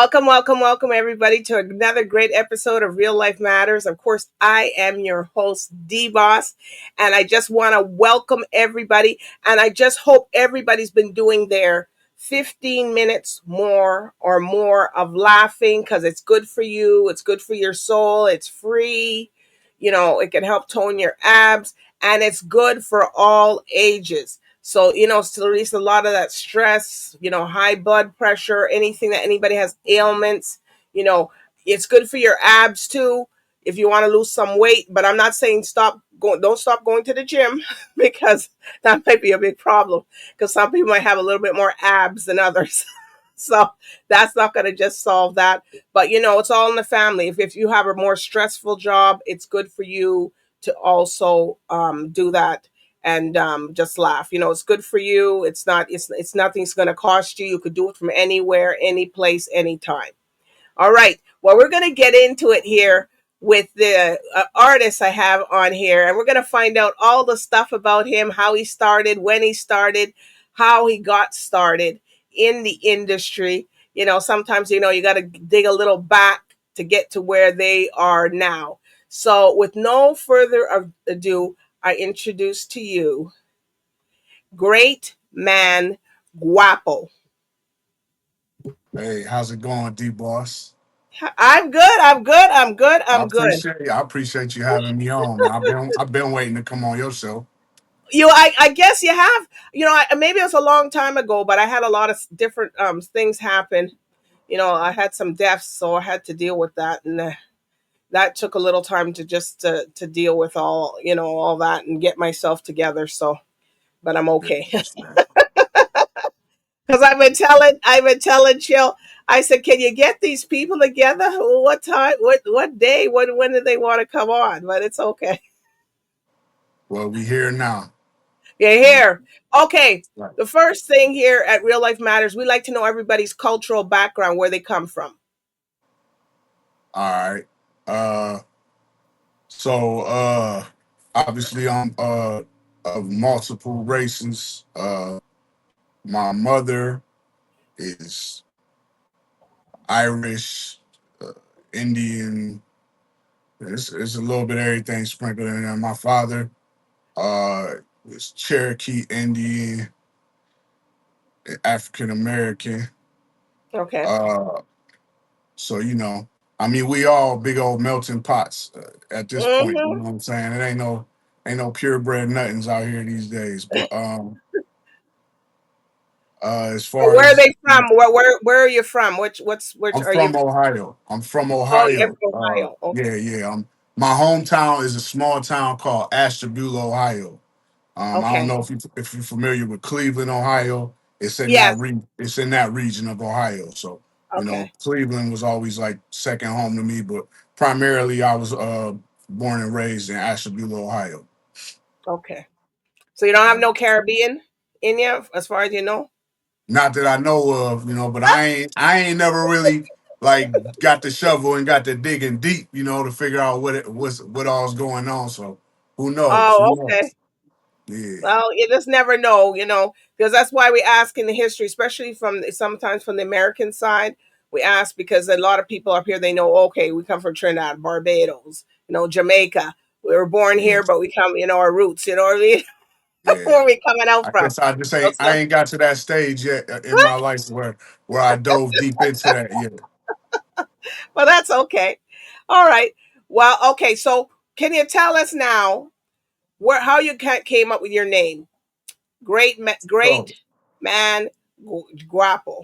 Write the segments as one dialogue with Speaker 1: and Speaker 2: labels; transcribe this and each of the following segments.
Speaker 1: Welcome, welcome, welcome, everybody, to another great episode of Real Life Matters. Of course, I am your host, DBoss, and I just want to welcome everybody. And I just hope everybody's been doing their 15 minutes more or more of laughing because it's good for you, it's good for your soul, it's free. It can help tone your abs, and it's good for all ages. So, to release a lot of that stress, high blood pressure, anything that anybody has ailments, you know, it's good for your abs too if you want to lose some weight. But I'm not saying don't stop going to the gym because that might be a big problem because some people might have a little bit more abs than others. So that's not going to just solve that. But, it's all in the family. If you have a more stressful job, it's good for you to also do that and just laugh. It's good for you. It's nothing's going to cost you. You could do it from anywhere, any place, anytime. All right. Well, we're going to get into it here with the artist I have on here, and we're going to find out all the stuff about him, how he started, when he started, how he got started in the industry. Sometimes, you got to dig a little back to get to where they are now. So, with no further ado, I introduce to you Great Man Guapo.
Speaker 2: Hey, how's it going, DBoss?
Speaker 1: I'm good. I'm good. I'm good.
Speaker 2: I
Speaker 1: I'm good.
Speaker 2: appreciate I appreciate you having me on, man. I've been waiting to come on your show.
Speaker 1: I guess you have. Maybe it was a long time ago, but I had a lot of different things happen. I had some deaths, so I had to deal with that, and that took a little time to just to deal with all that and get myself together. So, but I'm
Speaker 2: Yeah,
Speaker 1: okay.
Speaker 2: understand.
Speaker 1: Because I've been telling Chill. I said, can you get these people together? What time? What day? When do they want to come on? But it's okay.
Speaker 2: Well, we here now.
Speaker 1: You're here. Okay.
Speaker 2: Right.
Speaker 1: The first thing here at Real Life Matters, we like to know everybody's cultural background, where they come from.
Speaker 2: All right. Uh so obviously I'm of multiple races. My mother is Irish, uh, Indian. It's a little bit of everything sprinkled in there. My father uh is Cherokee Indian, African American.
Speaker 1: Okay.
Speaker 2: Uh, so I mean, we all big old melting pots at this point. You
Speaker 1: Mm-hmm.
Speaker 2: know what I'm saying? It ain't no purebred nothings out here these days. But as far
Speaker 1: Where are
Speaker 2: as
Speaker 1: they from? Where are you from? Which
Speaker 2: I'm
Speaker 1: are you
Speaker 2: from
Speaker 1: from?
Speaker 2: Ohio. I'm from
Speaker 1: Oh, you're
Speaker 2: Ohio.
Speaker 1: from Ohio. Okay.
Speaker 2: Yeah. My hometown is a small town called Ashtabula, Ohio. I don't
Speaker 1: Okay.
Speaker 2: know if you're familiar with Cleveland, Ohio.
Speaker 1: Yes.
Speaker 2: It's in that region of Ohio. So
Speaker 1: Okay.
Speaker 2: Cleveland was always like second home to me, but primarily I was born and raised in Ashtabula, Ohio.
Speaker 1: Okay. So you don't have no Caribbean in you, as far as you know.
Speaker 2: Not that I know of, but I ain't never really like got the shovel and got to digging deep, to figure out what all's going on. So who knows? Who
Speaker 1: Oh, okay.
Speaker 2: knows? Yeah.
Speaker 1: Well, you just never know, because that's why we ask in the history, especially sometimes from the American side. We ask because a lot of people up here, they know, okay, we come from Trinidad, Barbados, Jamaica. We were born
Speaker 2: Yeah.
Speaker 1: here, but we come, our roots, you know what I mean?
Speaker 2: Yeah.
Speaker 1: Where we coming out
Speaker 2: I
Speaker 1: from.
Speaker 2: guess I just
Speaker 1: You know,
Speaker 2: ain't I
Speaker 1: so,
Speaker 2: ain't got to that stage yet in my life where I dove deep into that yet.
Speaker 1: but that's okay. All right. Well, okay. So can you tell us now how you came up with your name?
Speaker 2: So
Speaker 1: Great man guapo.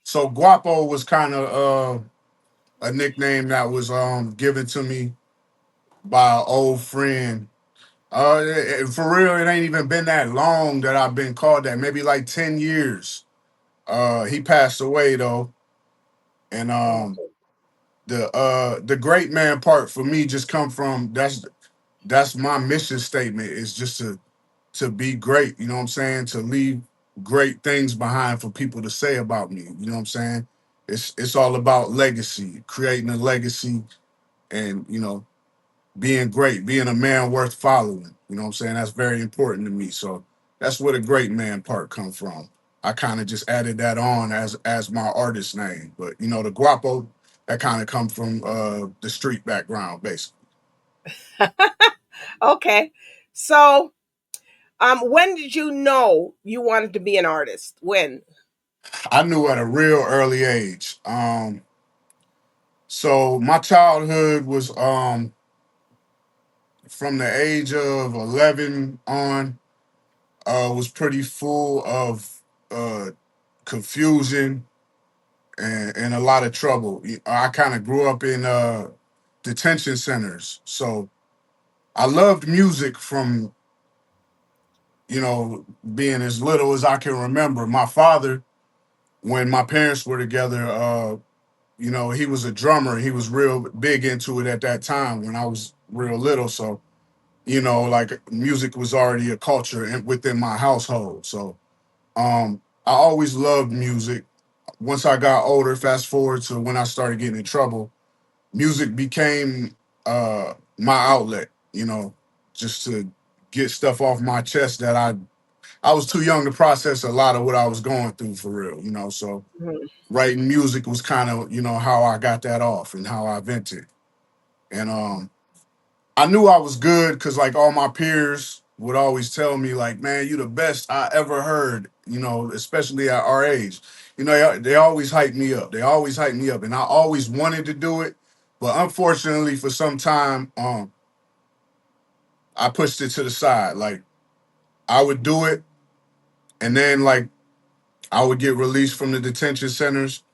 Speaker 2: so Guapo was kind of a nickname that was given to me by an old friend. For real, it ain't even been that long that I've been called that. Maybe like 10 years. He passed away though, and the great man part for me just come from that's my mission statement is just to be great. You know what I'm saying? To leave great things behind for people to say about me. You know what I'm saying? It's all about legacy, creating a legacy, and being great, being a man worth following. You know what I'm saying? That's very important to me. So that's where the great man part come from. I kind of just added that on as my artist name. But you know, the Guapo, that kind of come from the street background, basically.
Speaker 1: Okay. So, when did you know you wanted to be an artist? When?
Speaker 2: I knew at a real early age. So my childhood was from the age of 11 on, was pretty full of confusion and a lot of trouble. I kind of grew up in detention centers, so I loved music from, you know, being as little as I can remember. My father, when my parents were together, you know, he was a drummer. He was real big into it at that time when I was real little. So, you know, like music was already a culture within my household. So, I always loved music. Once I got older, fast forward to when I started getting in trouble, music became my outlet, you know, just to get stuff off my chest that I was too young to process a lot of what I was going through for real, you know. So
Speaker 1: Mhm.
Speaker 2: writing music was kind of, you know, how I got that off and how I vented. And I knew I was good because like all my peers would always tell me like, man, you the best I ever heard, you know, especially at our age. You know, they always hype me up. They always hype me up. And I always wanted to do it. But unfortunately for some time, I pushed it to the side. Like I would do it and then like I would get released from the detention centers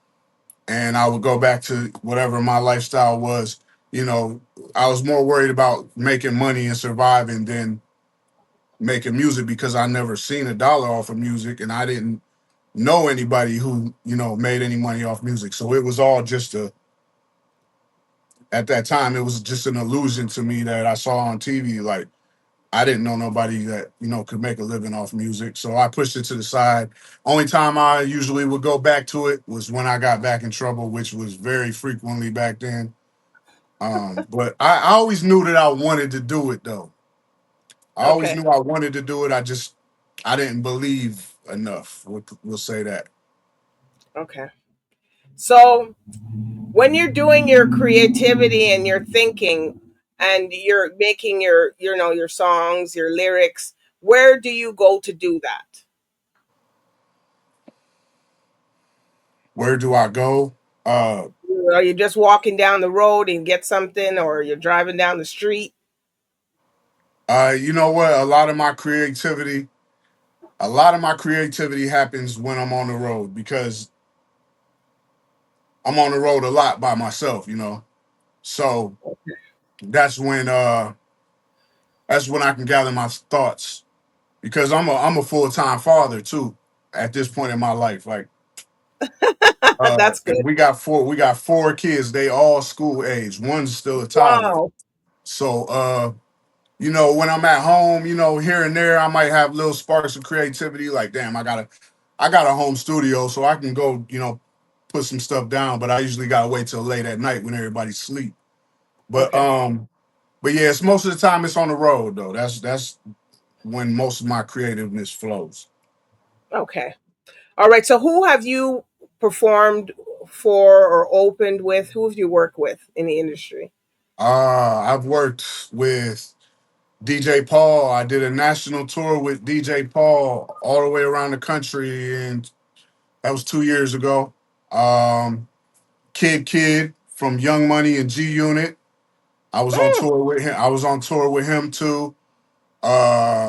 Speaker 2: and I would go back to whatever my lifestyle was. You know, I was more worried about making money and surviving than making music because I never seen a dollar off of music and I didn't know anybody who, you know, made any money off music. So it was all just at that time, it was just an illusion to me that I saw on TV. Like, I didn't know nobody that, you know, could make a living off music. So I pushed it to the side. Only time I usually would go back to it was when I got back in trouble, which was very frequently back then. But I always knew that I wanted to do it though. I always
Speaker 1: Okay.
Speaker 2: knew I wanted to do it. I didn't believe enough. We'll say that.
Speaker 1: Okay. So, when you're doing your creativity and your thinking and you're making your, you know, your songs, your lyrics, where do you go to do that?
Speaker 2: Where do I go? Uh,
Speaker 1: Are you just walking down the road and get something, or you're driving down the street?
Speaker 2: you know what? A lot of my creativity happens when I'm on the road because I'm on the road a lot by myself. You know, so that's when uh that's when I can gather my thoughts because I'm a full time father too at this point in my life. Like
Speaker 1: That's good.
Speaker 2: and we got four kids. They all school age. One's still a toddler.
Speaker 1: Wow.
Speaker 2: So you know, when I'm at home, you know, here and there, I might have little sparks of creativity. Like, damn, I got a home studio, so I can go, you know, put some stuff down. But I usually gotta wait till late at night when everybody's asleep. But
Speaker 1: Okay.
Speaker 2: but yeah, it's most of the time it's on the road though. That's when most of my creativeness flows.
Speaker 1: Okay. All right. So, who have you performed for or opened with? Who have you worked with in the industry?
Speaker 2: I've worked with DJ Paul. I did a national tour with DJ Paul all the way around the country, and that was 2 years ago. Um, Kid from Young Money and G Unit. I was on
Speaker 1: Mm,
Speaker 2: tour with him. I was on tour with him too.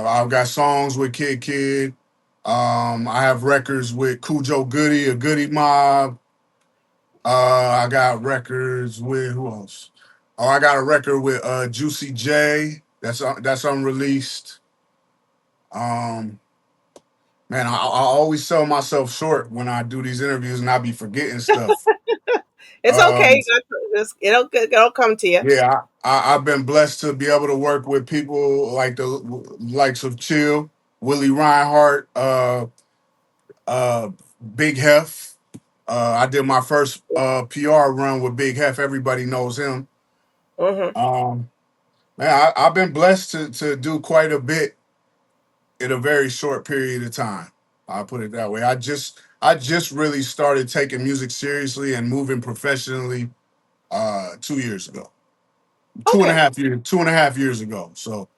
Speaker 2: I've got songs with Kid. I have records with Cujo Goody, a Goody Mob. I got records with who else? Oh, I got a record with Juicy J. That's unreleased. Um, man, I always sell myself short when I do these interviews, and I be forgetting stuff.
Speaker 1: it's
Speaker 2: Um,
Speaker 1: okay. It'll come to you.
Speaker 2: yeah, I've been blessed to be able to work with people like the likes of Chill, Willie Reinhardt, uh, Big Hef. I did my first PR run with Big Hef. Everybody knows him.
Speaker 1: Hmm.
Speaker 2: Um, man, I've been blessed to do quite a bit in a very short period of time. I'll put it that way. I just really started taking music seriously and moving professionally 2 years ago. Two and a
Speaker 1: Okay.
Speaker 2: half years, 2.5 years ago. So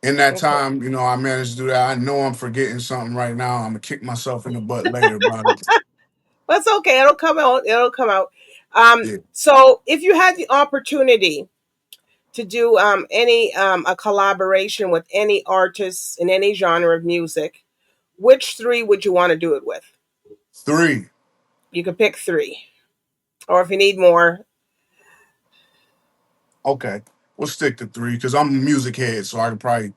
Speaker 2: in that
Speaker 1: Okay.
Speaker 2: time, I managed to do that. I know I'm forgetting something right now. I'm gonna kick myself in the butt later about it.
Speaker 1: That's okay. It'll come out. It'll come out.
Speaker 2: Yeah.
Speaker 1: So if you had the opportunity to do any a collaboration with any artists in any genre of music, which three would you want to do it with?
Speaker 2: Three.
Speaker 1: You could pick three, or if you need more.
Speaker 2: Okay. We'll stick to three because I'm a music head, so I can probably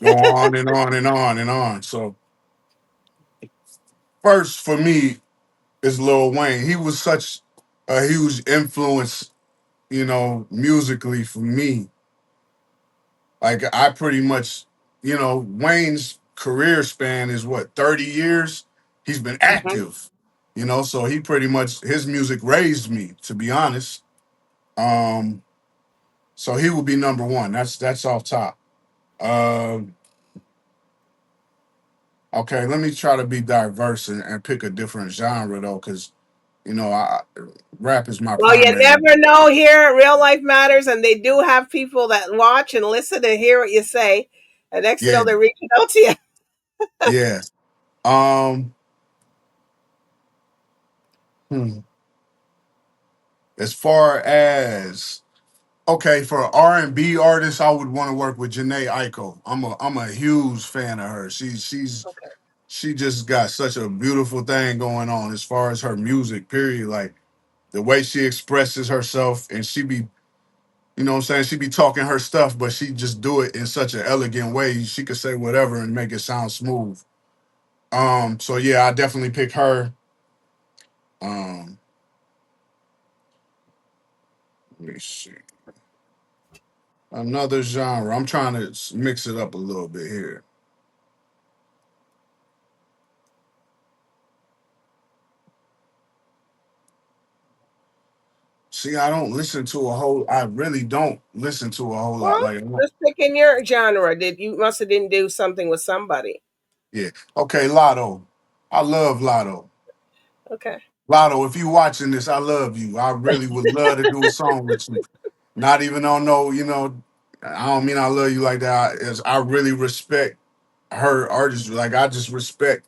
Speaker 2: go on and on and on and on. So first for me is Lil Wayne. He was such a huge influence, musically for me. Like I pretty much, Wayne's career span is what, 30 years? He's been
Speaker 1: Mhm.
Speaker 2: active, so he pretty much his music raised me, to be honest. Um, so he will be number one. That's off top. Um, okay, let me try to be diverse and pick a different genre though, because rap is my
Speaker 1: Well, you
Speaker 2: primary.
Speaker 1: never know here at Real Life Matters, and they do have people that watch and listen and hear what you say. And next you
Speaker 2: Yeah,
Speaker 1: know, they're reaching out to you.
Speaker 2: yeah. Um, hmm. As far as okay, for R&B artists, I would want to work with Janae Aiko. I'm a huge fan of her.
Speaker 1: Okay.
Speaker 2: She just got such a beautiful thing going on as far as her music. Period. Like the way she expresses herself, and she be, what I'm saying, she be talking her stuff, but she just do it in such an elegant way. She could say whatever and make it sound smooth. So yeah, I definitely pick her. Um, let me see another genre. I'm trying to mix it up a little bit here. See, I don't listen to a whole. I really don't listen to a whole lot.
Speaker 1: Well,
Speaker 2: Like,
Speaker 1: just picking your genre. Did you must have didn't do something with somebody?
Speaker 2: yeah, okay, Lotto. I love Lotto.
Speaker 1: Okay.
Speaker 2: Lotto, if you watching this, I love you. I really would love to do a song with you. Not even on no, I don't mean I love you like that. As I really respect her artistry. Like I just respect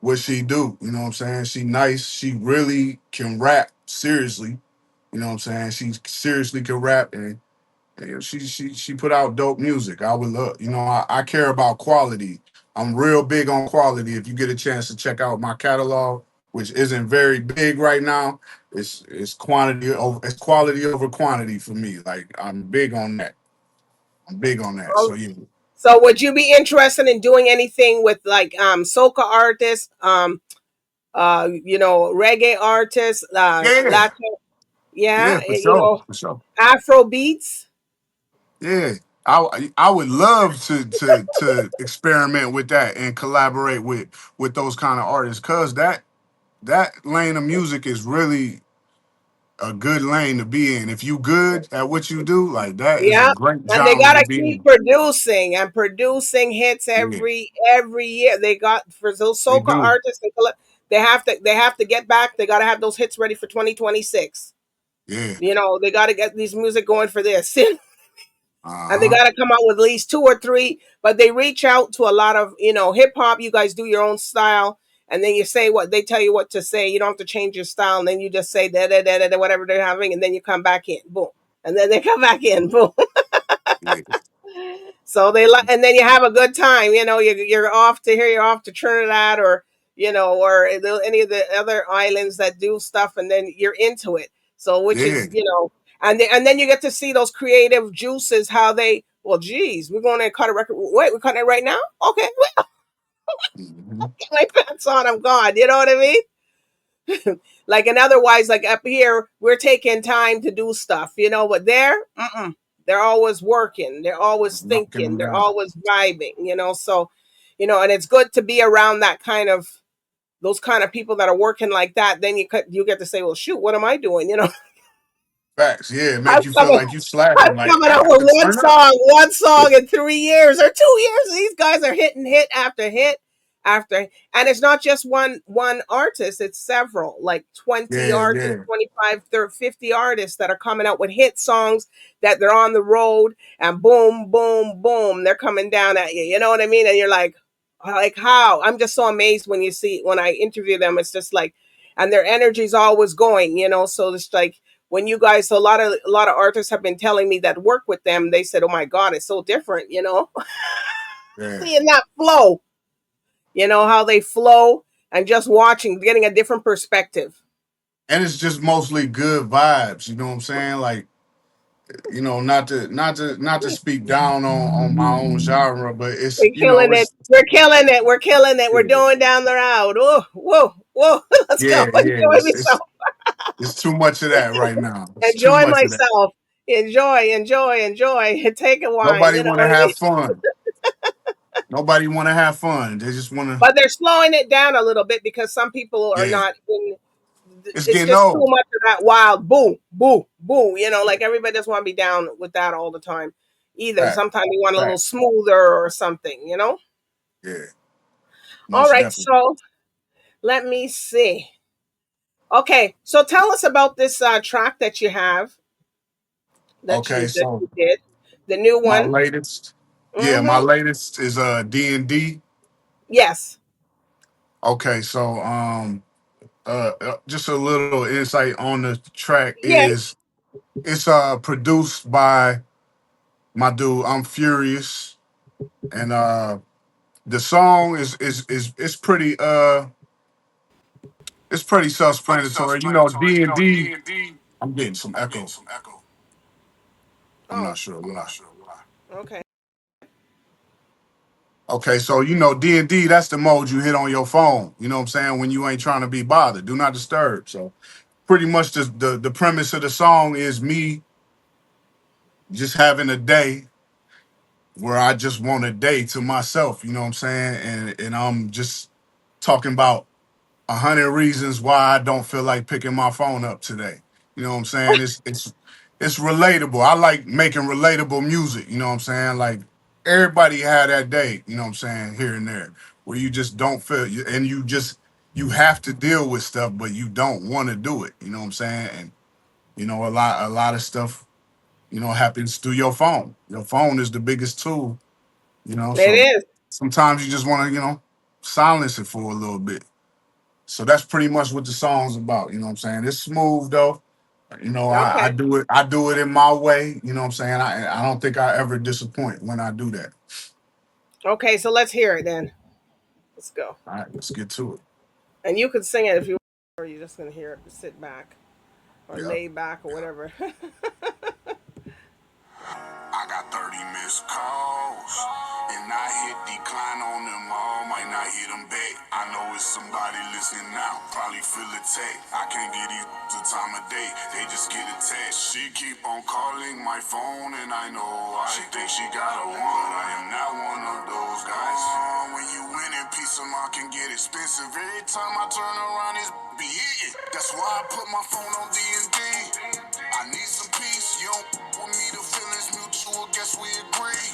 Speaker 2: what she do. You know what I'm saying? She nice. She really can rap seriously. You know what I'm saying? She seriously can rap and she put out dope music. I would love, I care about quality. I'm real big on quality. If you get a chance to check out my catalog, which isn't very big right now, it's quality over quantity for me. Like I'm big on that. I'm big on that. So
Speaker 1: Um,
Speaker 2: yeah,
Speaker 1: so would you be interested in doing anything with like soca artists, reggae artists,
Speaker 2: yeah,
Speaker 1: Latin, yeah,
Speaker 2: yeah, for sure, for sure.
Speaker 1: Afro beats?
Speaker 2: Yeah, I would love to experiment with that and collaborate with those kind of artists, cause that lane of music is really a good lane to be in. If you good at what you do, like that is a
Speaker 1: Yeah,
Speaker 2: great
Speaker 1: and they
Speaker 2: genre to
Speaker 1: gotta
Speaker 2: be
Speaker 1: keep
Speaker 2: in.
Speaker 1: producing and producing hits
Speaker 2: Yeah,
Speaker 1: every year. They got for those
Speaker 2: they
Speaker 1: soca
Speaker 2: do.
Speaker 1: artists. They have to get back. They gotta have those hits ready for 2026.
Speaker 2: Yeah.
Speaker 1: They gotta get these music going for this. And they
Speaker 2: Uh-huh.
Speaker 1: got to come out with at least two or three. But they reach out to a lot of hip hop. You guys do your own style, and then you say what they tell you what to say. You don't have to change your style, and then you just say da da da da, da whatever they're having, and then you come back in, boom, and then they come back in, boom.
Speaker 2: Yeah.
Speaker 1: So they like, and then you have a good time. You're off to here, you're off to Trinidad, or or any of the other islands that do stuff, and then you're into it. So which
Speaker 2: Yeah.
Speaker 1: is and then you get to see those creative juices how they. Well, geez, we're going to cut a record. Wait, we're cutting it right now. Okay, well,
Speaker 2: Mhm.
Speaker 1: get my pants on. I'm gone. You know what I mean? Like and otherwise, like up here, we're taking time to do stuff. But there, they're always working. They're always
Speaker 2: Knocking
Speaker 1: thinking.
Speaker 2: them
Speaker 1: They're
Speaker 2: down.
Speaker 1: always vibing. So and it's good to be around that kind of those kind of people that are working like that. Then you get to say, well, shoot, what am I doing?
Speaker 2: Facts. Yeah,
Speaker 1: I'm
Speaker 2: make you feel
Speaker 1: coming,
Speaker 2: like you
Speaker 1: I'm
Speaker 2: slacking. Like
Speaker 1: coming
Speaker 2: I
Speaker 1: out
Speaker 2: got
Speaker 1: with
Speaker 2: to turn up.
Speaker 1: one song in 3 years or 2 years. These guys are hitting hit after hit. after. And it's not just one artist, it's several, like 20
Speaker 2: Yeah,
Speaker 1: artists,
Speaker 2: yeah,
Speaker 1: 25, 30, 50 artists that are coming out with hit songs, that they're on the road, and boom, boom, boom, they're coming down at you. You know what I mean? And you're like how? I'm just so amazed when you see, when I interview them. It's just like, and their energy's always going, you know. So it's like, when you guys, so a lot of artists have been telling me that work with them, they said, oh my god, it's so different, you know.
Speaker 2: yeah.
Speaker 1: Seeing that flow, you know, how they flow, and just watching, getting a different perspective.
Speaker 2: And it's just mostly good vibes. You know what I'm saying? Like, not to speak down on my own genre, but it's
Speaker 1: We're killing it.
Speaker 2: it's
Speaker 1: We're killing it. We're killing it. We're
Speaker 2: yeah,
Speaker 1: going down the road. Whoa, whoa, whoa. Let's go.
Speaker 2: yeah, yeah.
Speaker 1: Enjoy myself.
Speaker 2: It's too much of that right now. It's too
Speaker 1: Enjoy
Speaker 2: much of that.
Speaker 1: myself. Enjoy. Take a wine.
Speaker 2: Nobody
Speaker 1: You know
Speaker 2: want to
Speaker 1: what I
Speaker 2: have
Speaker 1: mean?
Speaker 2: fun. Nobody want to have fun. They just want to.
Speaker 1: But they're slowing it down a little bit because some people are
Speaker 2: Yeah,
Speaker 1: not in.
Speaker 2: it's
Speaker 1: It's
Speaker 2: getting
Speaker 1: just too
Speaker 2: old.
Speaker 1: much of that wild boo, boo, boo. You know, like everybody doesn't want to be down with that all the time either.
Speaker 2: Fact,
Speaker 1: Sometimes you want a little
Speaker 2: fact.
Speaker 1: smoother or something, you know?
Speaker 2: Yeah,
Speaker 1: All
Speaker 2: most
Speaker 1: right,
Speaker 2: definitely.
Speaker 1: so let me see. Okay, so tell us about this track that you have,
Speaker 2: Okay,
Speaker 1: that
Speaker 2: so
Speaker 1: you did, the new
Speaker 2: my
Speaker 1: one.
Speaker 2: latest, yeah, my
Speaker 1: Mm-hmm.
Speaker 2: latest is DND.
Speaker 1: Yes.
Speaker 2: Okay, so just a little insight on the track
Speaker 1: Yeah.
Speaker 2: is it's produced by my dude I'm Furious, and the song is it's pretty self-explanatory. D&D. I'm getting some echo. I'm
Speaker 1: Oh.
Speaker 2: not sure why.
Speaker 1: Okay.
Speaker 2: Okay, so D&D, that's the mode you hit on your phone. You know what I'm saying? When you ain't trying to be bothered. Do not disturb. So pretty much the premise of the song is me just having a day where I just want a day to myself, you know what I'm saying? And I'm just talking about 100 reasons why I don't feel like picking my phone up today. You know what I'm saying? It's relatable. I like making relatable music, you know what I'm saying? Like everybody had that day, you know what I'm saying, here and there, where you just don't feel and you have to deal with stuff, but you don't want to do it. You know what I'm saying? And a lot of stuff, happens through your phone. Your phone is the biggest tool,
Speaker 1: It
Speaker 2: so
Speaker 1: is.
Speaker 2: sometimes you just want to, silence it for a little bit. So that's pretty much what the song's about. You know what I'm saying? It's smooth though. I
Speaker 1: Okay.
Speaker 2: do it in my way. You know what I'm saying? I don't think I ever disappoint when I do that.
Speaker 1: Okay, so let's hear it then. Let's go.
Speaker 2: All right, let's get to it.
Speaker 1: And you could sing it if you, or you're just gonna hear it, sit back or
Speaker 2: Yeah.
Speaker 1: lay back or whatever.
Speaker 2: I got 30 missed calls, and I hit decline on them all. Might not hit them back. I know it's somebody listening now. Probably feel attacked. I can't get these the time of day. They just get attached. She keep on calling my phone, and I know she think she got a one. I am not one of those guys. When you win in peace of mind can get expensive. Every time I turn around, it's be hitting. That's why I put my phone on D&D. I need some peace. You don't with me, the feelings mutual. Guess we agree.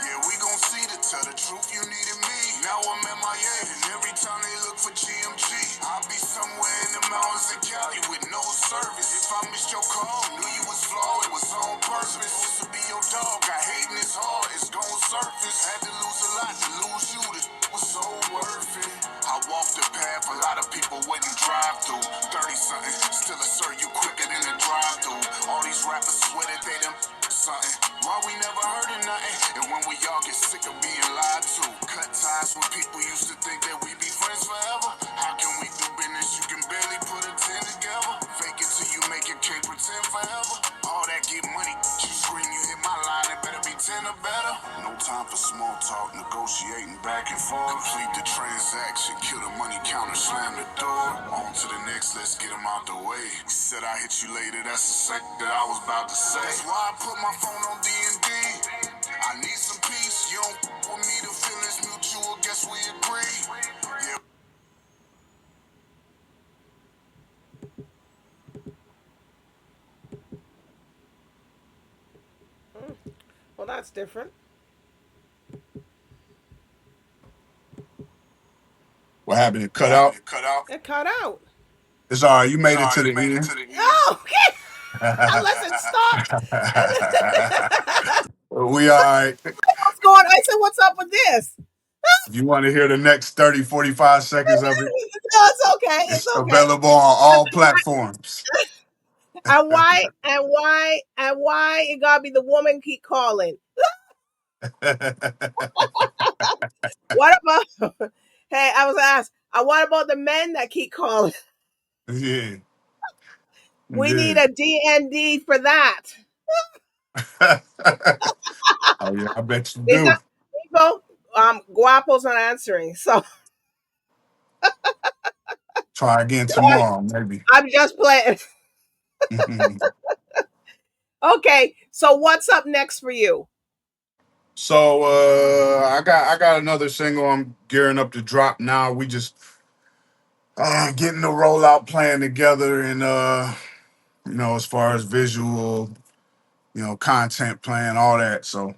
Speaker 2: Yeah, we gon' see to tell the truth. You needed me. Now I'm MIA, and every time they look for GMG, I'll be somewhere in the mountains in Cali with no service. If I missed your call, knew you was flawed. It was on purpose. Supposed to be your dog. I hating this hard. It's gon' surface. Had to lose a lot to lose you. This was so worth it. I walked the path a lot of people wouldn't drive through. 30 something, still assert you quicker than a drive through. All these rappers swear that they them something. Why we never heard of nothing? And when we all get sick of being lied to, cut ties with people used to think that we be friends forever. How can we do business? You can barely put a 10 together. Fake it till you make it, can't pretend forever. All that get money, you scream, you hit my line, it better be 10 or better. No time for small talk, negotiating back and forth. Complete the transaction, kill the money counter, slam the door. On to the next, let's get them out the way. Said I hit you later, that's the second that I was about to say. That's why I put my phone on D&D. I need some peace, you don't with me, the feelings mutual, guess we agree. Yeah.
Speaker 1: Well, that's different.
Speaker 2: What happened? It
Speaker 1: What
Speaker 2: cut
Speaker 1: happened?
Speaker 2: out.
Speaker 1: It cut out. It cut out.
Speaker 2: It's all right. You
Speaker 1: It's
Speaker 2: made
Speaker 1: all
Speaker 2: it
Speaker 1: right.
Speaker 2: to
Speaker 1: You
Speaker 2: the
Speaker 1: made it
Speaker 2: end.
Speaker 1: to the end. Oh, okay. Unless it stopped.
Speaker 2: We all right.
Speaker 1: What's going on? I said, what's up with this?
Speaker 2: If you want to hear the next 30, 45 seconds of it,
Speaker 1: No, it's okay. It's
Speaker 2: it's
Speaker 1: okay.
Speaker 2: available on all platforms.
Speaker 1: And why it gotta be the woman keep calling? What about hey, I was asked, what about the men that keep calling?
Speaker 2: Yeah,
Speaker 1: We need
Speaker 2: yeah.
Speaker 1: a DND for that.
Speaker 2: Oh yeah, I bet you
Speaker 1: Is
Speaker 2: do.
Speaker 1: that people? Guapo's not answering. So
Speaker 2: Try again tomorrow, maybe.
Speaker 1: I'm just playing. Okay, so what's up next for you?
Speaker 2: So I got another single I'm gearing up to drop now. We just getting the rollout plan together and as far as visual, content plan, all that. So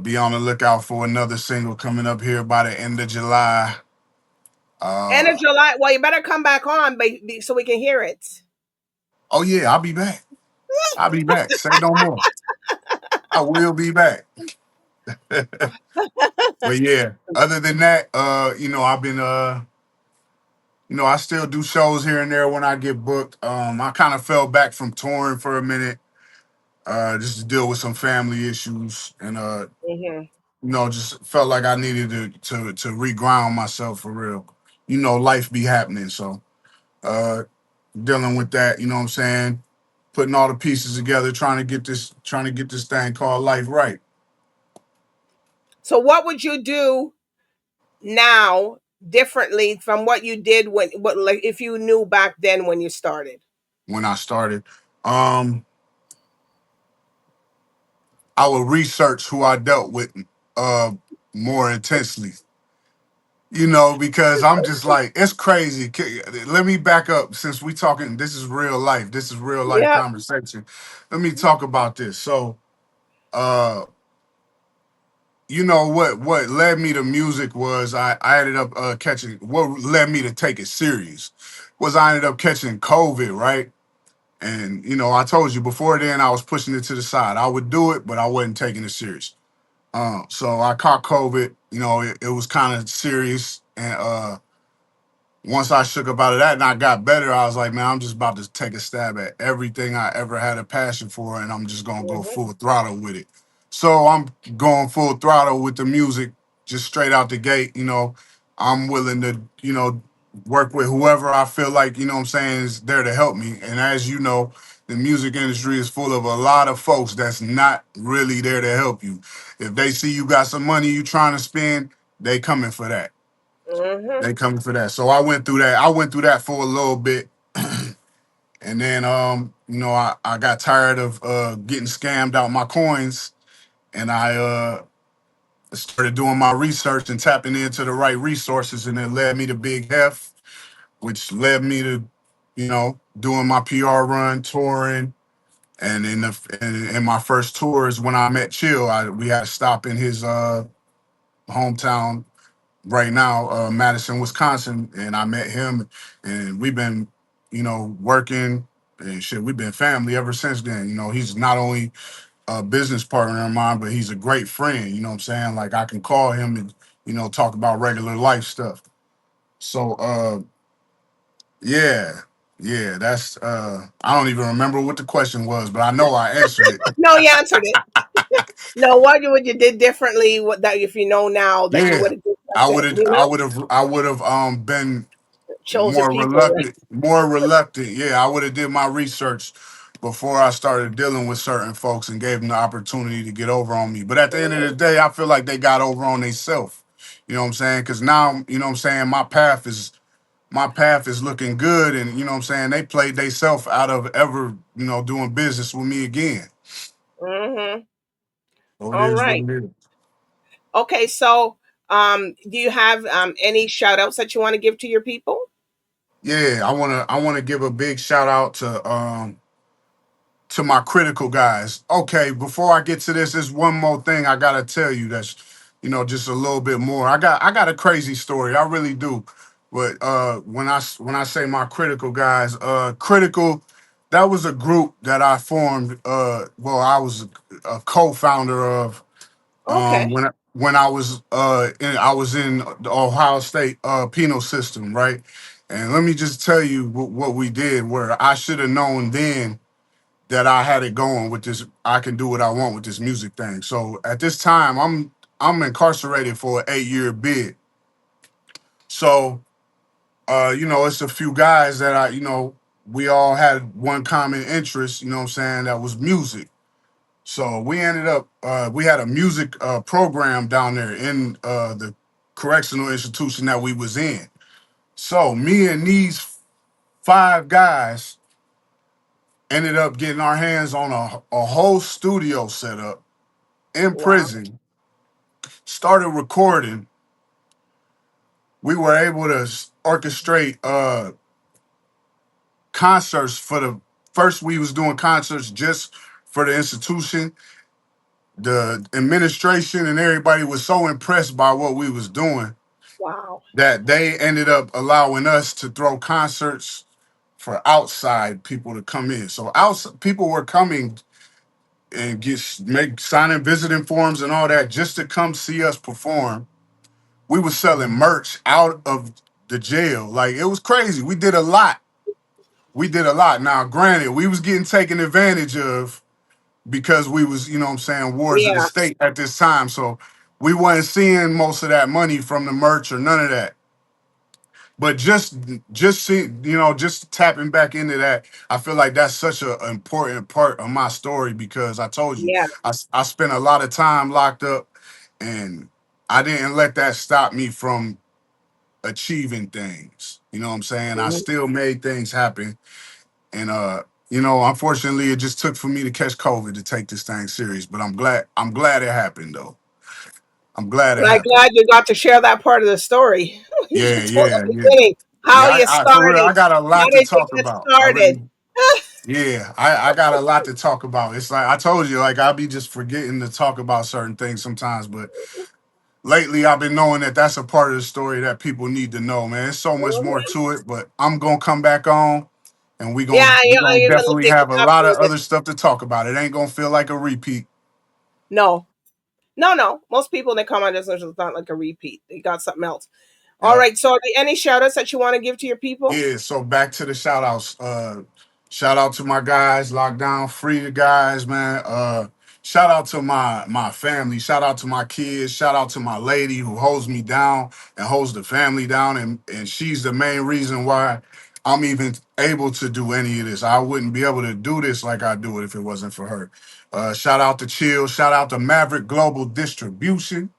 Speaker 2: be on the lookout for another single coming up here by the end of July.
Speaker 1: End of
Speaker 2: Uh
Speaker 1: July. Well, you better come back on, so we can hear it.
Speaker 2: oh yeah, I'll be back. I'll be back. Say no more. I will be back. But yeah, other than that, I've been I still do shows here and there when I get booked. I kind of fell back from touring for a minute, just to deal with some family issues, and
Speaker 1: Hmm.
Speaker 2: just felt like I needed to reground myself for real. Life be happening, so uh, dealing with that. You know what I'm saying? Putting all the pieces together, trying to get this thing called life right.
Speaker 1: So, what would you do now differently from what you did what like if you knew back then when you started?
Speaker 2: When I started, um, I would research who I dealt with uh, more intensely. Because I'm just like, it's crazy. Let me back up since we talking. This is real life. This is real life
Speaker 1: Yeah.
Speaker 2: conversation. Let me talk about this. So, uh, what led me to music was I ended up catching. What led me to take it serious was I ended up catching COVID, right? And I told you before then I was pushing it to the side. I would do it, but I wasn't taking it serious. So I caught COVID. It was kind of serious, and once I shook up out of that and I got better, I was like, man, I'm just about to take a stab at everything I ever had a passion for, and I'm just gonna go
Speaker 1: Hmm.
Speaker 2: full throttle with it. So I'm going full throttle with the music, just straight out the gate. I'm willing to, work with whoever I feel like, what I'm saying, is there to help me. And as you know, the music industry is full of a lot of folks that's not really there to help you. If they see you got some money you trying to spend, they coming for that.
Speaker 1: Hmm.
Speaker 2: They coming for that. So I went through that. I went through that for a little bit. And then I got tired of getting scammed out my coins, and I started doing my research and tapping into the right resources, and it led me to Big Hef, which led me to, doing my PR run, touring. And in my first tours when I met Chill, we had to stop in his hometown right now, Madison, Wisconsin, and I met him, and we've been, working and shit. We've been family ever since then. He's not only a business partner of mine, but he's a great friend. You know what I'm saying? Like I can call him and talk about regular life stuff. So yeah, yeah, that's I don't even remember what the question was, but I know I answered it.
Speaker 1: No, you answered it. No, what would you did differently? What that if you know now that you
Speaker 2: Yeah.
Speaker 1: would have did back then?
Speaker 2: I would have been
Speaker 1: Chose your people, right?
Speaker 2: more reluctant. Yeah, I would have did my research before I started dealing with certain folks and gave them the opportunity to get over on me. But at the end of the day, I feel like they got over on themselves. You know what I'm saying? Because now, what I'm saying, my path is looking good, and what I'm saying, they played themselves out of ever, doing business with me again.
Speaker 1: Mm-hmm.
Speaker 2: So it
Speaker 1: All
Speaker 2: is what
Speaker 1: right.
Speaker 2: it is.
Speaker 1: Okay, so do you have any shout outs that you want to give to your people?
Speaker 2: Yeah, I wanna give a big shout out to my critical guys. Okay, before I get to this, there's one more thing I gotta tell you that's, just a little bit more. I got a crazy story. I really do. But when I say my critical guys, critical, that was a group that I formed. Well, I was a co-founder of
Speaker 1: Okay.
Speaker 2: when I was in the Ohio State penal system, right? And let me just tell you what we did. Where I should have known then that I had it going with this. I can do what I want with this music thing. So at this time, I'm incarcerated for an 8-year bid. So it's a few guys that we all had one common interest, you know what I'm saying, that was music. So we ended up we had a music program down there in the correctional institution that we was in. So me and these 5 guys ended up getting our hands on a whole studio setup in
Speaker 1: Wow.
Speaker 2: prison, started recording. We were able to orchestrate concerts for the first. We was doing concerts just for the institution. The administration and everybody was so impressed by what we was doing
Speaker 1: Wow.
Speaker 2: that they ended up allowing us to throw concerts for outside people to come in. So outside people were coming and make signing visiting forms and all that just to come see us perform. We were selling merch out of the jail. Like it was crazy. We did a lot. We did a lot. Now, granted, we was getting taken advantage of because we was, you know what I'm saying, wards of the
Speaker 1: Yeah.
Speaker 2: state at this time. So we wasn't seeing most of that money from the merch or none of that. But just see, just tapping back into that, I feel like that's such an important part of my story because I told you,
Speaker 1: Yeah.
Speaker 2: I spent a lot of time locked up and I didn't let that stop me from achieving things. You know what I'm saying? I
Speaker 1: Mhm.
Speaker 2: still made things happen. And unfortunately it just took for me to catch COVID to take this thing serious. But I'm glad it happened though. I'm glad it
Speaker 1: And I'm
Speaker 2: happened.
Speaker 1: glad you got to share that part of the story. You
Speaker 2: Yeah,
Speaker 1: told the
Speaker 2: yeah, yeah.
Speaker 1: beginning how
Speaker 2: Yeah,
Speaker 1: you
Speaker 2: for real, I
Speaker 1: started.
Speaker 2: got a
Speaker 1: How
Speaker 2: lot to
Speaker 1: did you
Speaker 2: talk
Speaker 1: get
Speaker 2: about. I
Speaker 1: started?
Speaker 2: really, yeah, I got a lot to talk about. It's like I told you, like I'll be just forgetting to talk about certain things sometimes, but lately I've been knowing that that's a part of the story that people need to know, man. There's so much more
Speaker 1: Mhm.
Speaker 2: to it, but I'm gonna come back on and we gonna
Speaker 1: Yeah,
Speaker 2: we gonna
Speaker 1: you're gonna
Speaker 2: definitely
Speaker 1: pick
Speaker 2: have
Speaker 1: it
Speaker 2: a
Speaker 1: up
Speaker 2: lot of
Speaker 1: with it.
Speaker 2: other stuff to talk about. It ain't gonna feel like a repeat.
Speaker 1: No, no, no. Most people that come on this is not like a repeat. They got something else. All
Speaker 2: Yep.
Speaker 1: right. So, are there any shout outs that you want to give to your people?
Speaker 2: Yeah, so back to the shout outs. Shout out to my guys, lockdown free the guys, man. Shout out to my family, shout out to my kids, shout out to my lady who holds me down and holds the family down, and she's the main reason why I'm even able to do any of this. I wouldn't be able to do this like I do it if it wasn't for her. Shout out to Chill, shout out to Maverick Global Distribution.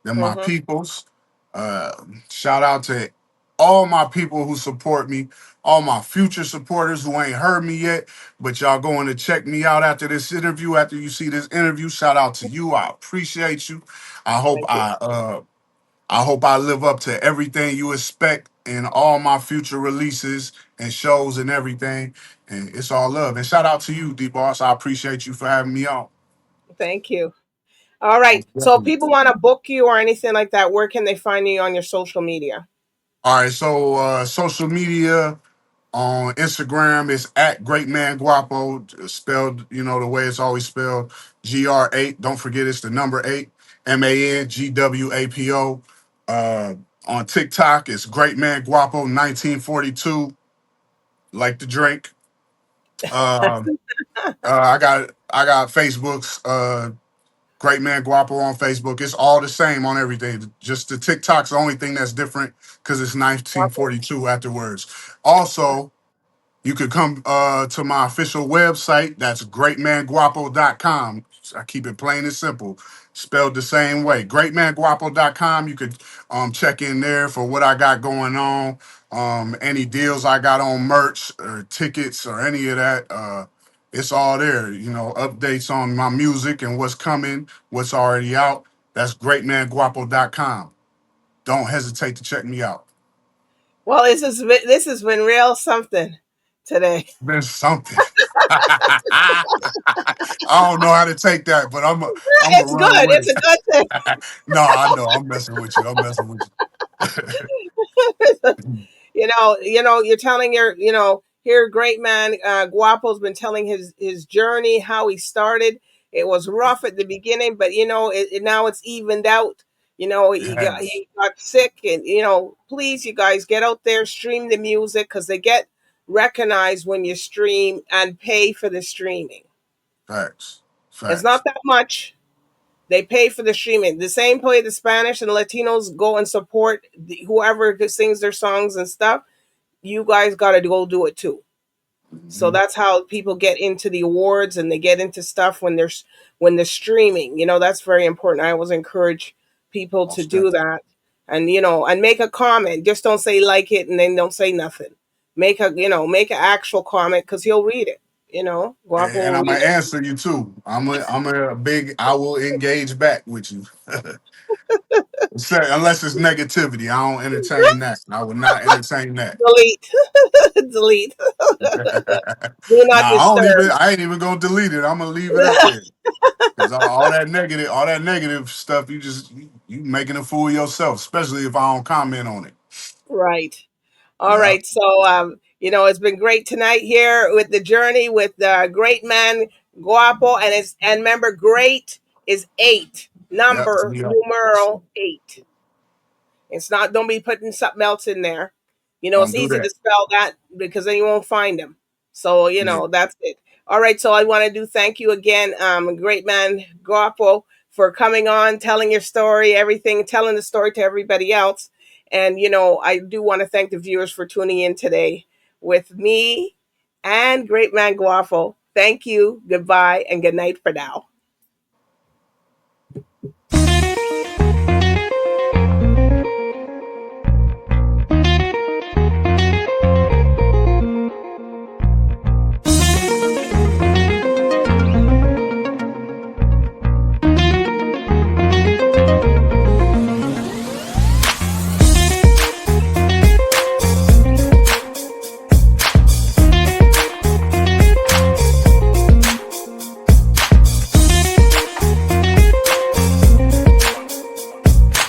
Speaker 2: They're my
Speaker 1: Mm-hmm.
Speaker 2: peoples. Uh, Shout out to all my people who support me, all my future supporters who ain't heard me yet, but y'all going to check me out after this interview. After you see this interview, shout out to you. I appreciate you. I hope
Speaker 1: Thank you.
Speaker 2: I live up to everything you expect in all my future releases and shows and everything. And it's all love. And shout out to you, DBoss. I appreciate you for having me on.
Speaker 1: Thank you. All right.
Speaker 2: Most
Speaker 1: So, if
Speaker 2: definitely.
Speaker 1: people want to book you or anything like that, where can they find you on your social media?
Speaker 2: All right, so social media on Instagram is at Great Man Guapo, spelled, the way it's always spelled, GR8. Don't forget it's the number 8, MANGWAPO. On TikTok, it's Great Man Guapo 1942, like the drink. Um, I got Facebook's Great Man Guapo on Facebook. It's all the same on everything. Just the TikTok's the only thing that's different because it's
Speaker 1: Okay.
Speaker 2: 1942 afterwards. Also, you could come to my official website. That's greatmanguapo.com. I keep it plain and simple, spelled the same way. Greatmanguapo.com. You could check in there for what I got going on, any deals I got on merch or tickets or any of that. It's all there. Updates on my music and what's coming, what's already out. That's greatmanguapo.com. Don't hesitate to check me out.
Speaker 1: Well, this has been real something today.
Speaker 2: Been something. I don't know how to take that, but I'm a
Speaker 1: It's
Speaker 2: run
Speaker 1: good.
Speaker 2: with
Speaker 1: It's a
Speaker 2: it.
Speaker 1: good thing.
Speaker 2: No, I know. I'm messing with you. I'm messing with you.
Speaker 1: you're telling here, great man, Guapo's been telling his journey, how he started. It was rough at the beginning, but now it's evened out.
Speaker 2: Yes,
Speaker 1: he got sick, and please, you guys, get out there, stream the music, because they get recognized when you stream and pay for the streaming.
Speaker 2: facts,
Speaker 1: It's
Speaker 2: facts.
Speaker 1: not that much. They pay for the streaming. The same way the Spanish and Latinos go and support whoever sings their songs and stuff. You guys got to go do it too. So
Speaker 2: Hmm.
Speaker 1: that's how people get into the awards, and they get into stuff when they're streaming. That's very important. I always encourage people to
Speaker 2: Most
Speaker 1: do
Speaker 2: definitely.
Speaker 1: that, and make a comment. Just don't say like it and then don't say nothing. Make an actual comment, because he'll read it. Guapo
Speaker 2: And
Speaker 1: will
Speaker 2: I'm
Speaker 1: read
Speaker 2: gonna
Speaker 1: it.
Speaker 2: answer you too. I'm a big. I will engage back with you. Unless it's negativity, I don't entertain that. I would not entertain that.
Speaker 1: Delete. Delete. Do not
Speaker 2: Nah, I don't even.
Speaker 1: disturb.
Speaker 2: I ain't even gonna delete it. I'm gonna leave it up there because all that negative stuff, you making a fool of yourself, especially if I don't comment on it.
Speaker 1: Right. All
Speaker 2: Yeah,
Speaker 1: right. So, it's been great tonight here with the journey with the great man Guapo, and remember, great is eight,
Speaker 2: yep.
Speaker 1: number
Speaker 2: Yeah.
Speaker 1: numeral eight. It's not. Don't be putting something else in there.
Speaker 2: Don't
Speaker 1: It's
Speaker 2: do
Speaker 1: easy to
Speaker 2: that.
Speaker 1: spell that, because then you won't find them. So
Speaker 2: Yeah.
Speaker 1: that's it. All right. So I want to do thank you again, great man Guapo, for coming on, telling your story, everything, telling the story to everybody else. And I do want to thank the viewers for tuning in today with me and great man Guapo. Thank you. Goodbye and good night for now.